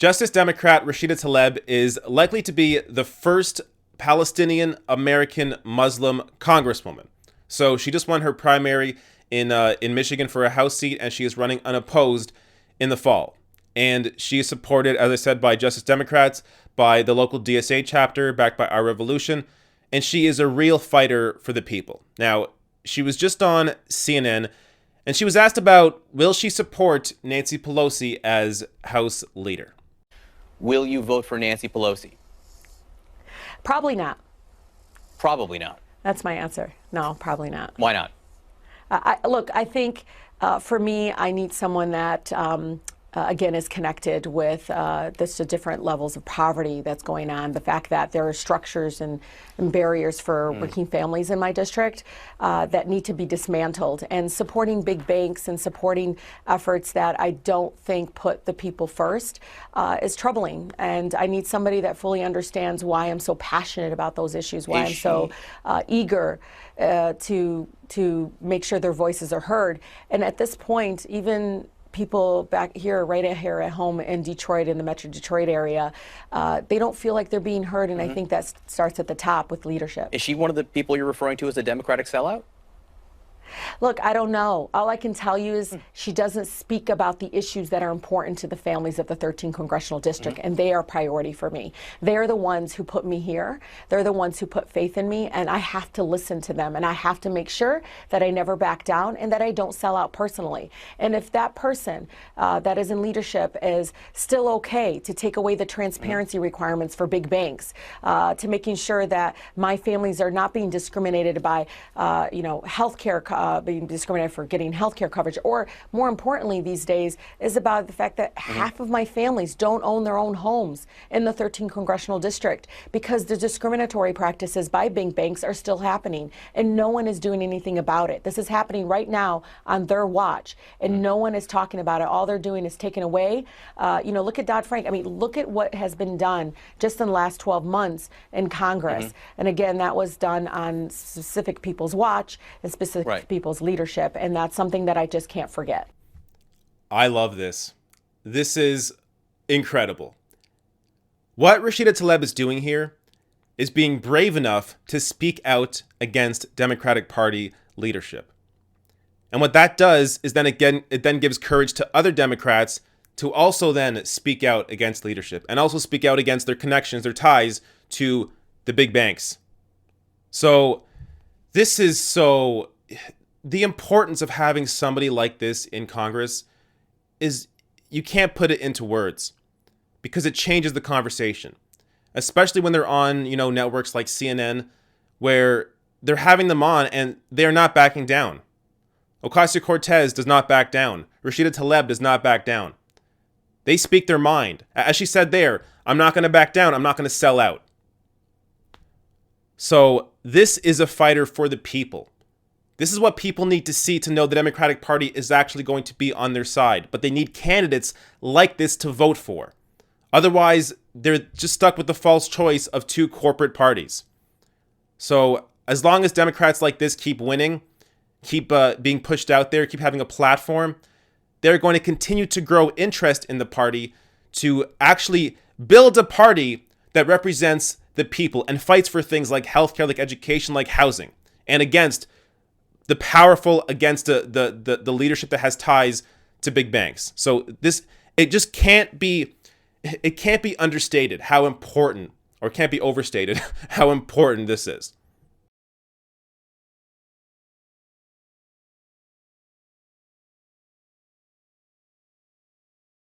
Justice Democrat Rashida Tlaib is likely to be the first Palestinian American Muslim congresswoman. So she just won her primary in Michigan for a House seat, and she is running unopposed in the fall. And she is supported, as I said, by Justice Democrats, by the local DSA chapter, backed by Our Revolution, and she is a real fighter for the people. Now, she was just on CNN, and she was asked about, will she support Nancy Pelosi as House leader? Will you vote for Nancy Pelosi? Probably not. Probably not. That's my answer. No, probably not. Why not? Look, I think for me, I need someone that, again, is connected with the different levels of poverty that's going on. The fact that there are structures and barriers for working families in my district that need to be dismantled, and supporting big banks and supporting efforts that I don't think put the people first is troubling. And I need somebody that fully understands why I'm so passionate about those issues, why I'm so eager to make sure their voices are heard. And at this point, even people back here, right here at home in Detroit, in the Metro Detroit area, they don't feel like they're being heard, and I think that starts at the top with leadership. Is she one of the people you're referring to as a Democratic sellout? Look, I don't know. All I can tell you is she doesn't speak about the issues that are important to the families of the 13th Congressional District, and they are a priority for me. They're the ones who put me here. They're the ones who put faith in me, and I have to listen to them, and I have to make sure that I never back down and that I don't sell out personally. And if that person that is in leadership is still okay to take away the transparency requirements for big banks, to making sure that my families are not being discriminated by, healthcare being discriminated for getting healthcare coverage, or more importantly these days is about the fact that half of my families don't own their own homes in the 13th Congressional District because the discriminatory practices by big banks are still happening, and no one is doing anything about it. This is happening right now on their watch, and no one is talking about it. All they're doing is taking away, look at Dodd-Frank. I mean, look at what has been done just in the last 12 months in Congress. And again, that was done on specific people's watch and specific people's leadership, and that's something that I just can't forget. I love this. This is incredible. What Rashida Tlaib is doing here is being brave enough to speak out against Democratic Party leadership. And what that does is then again, it then gives courage to other Democrats to also then speak out against leadership and also speak out against their connections, their ties to the big banks. So this is so... The importance of having somebody like this in Congress is, you can't put it into words, because it changes the conversation, especially when they're on, networks like CNN, where they're having them on and they're not backing down. Ocasio-Cortez does not back down. Rashida Tlaib does not back down. They speak their mind. As she said there, I'm not going to back down. I'm not going to sell out. So this is a fighter for the people. This is what people need to see to know the Democratic Party is actually going to be on their side. But they need candidates like this to vote for. Otherwise, they're just stuck with the false choice of two corporate parties. So as long as Democrats like this keep winning, keep being pushed out there, keep having a platform, they're going to continue to grow interest in the party to actually build a party that represents the people and fights for things like healthcare, like education, like housing, and against the powerful, against the leadership that has ties to big banks. So it can't be understated how important, or can't be overstated how important this is.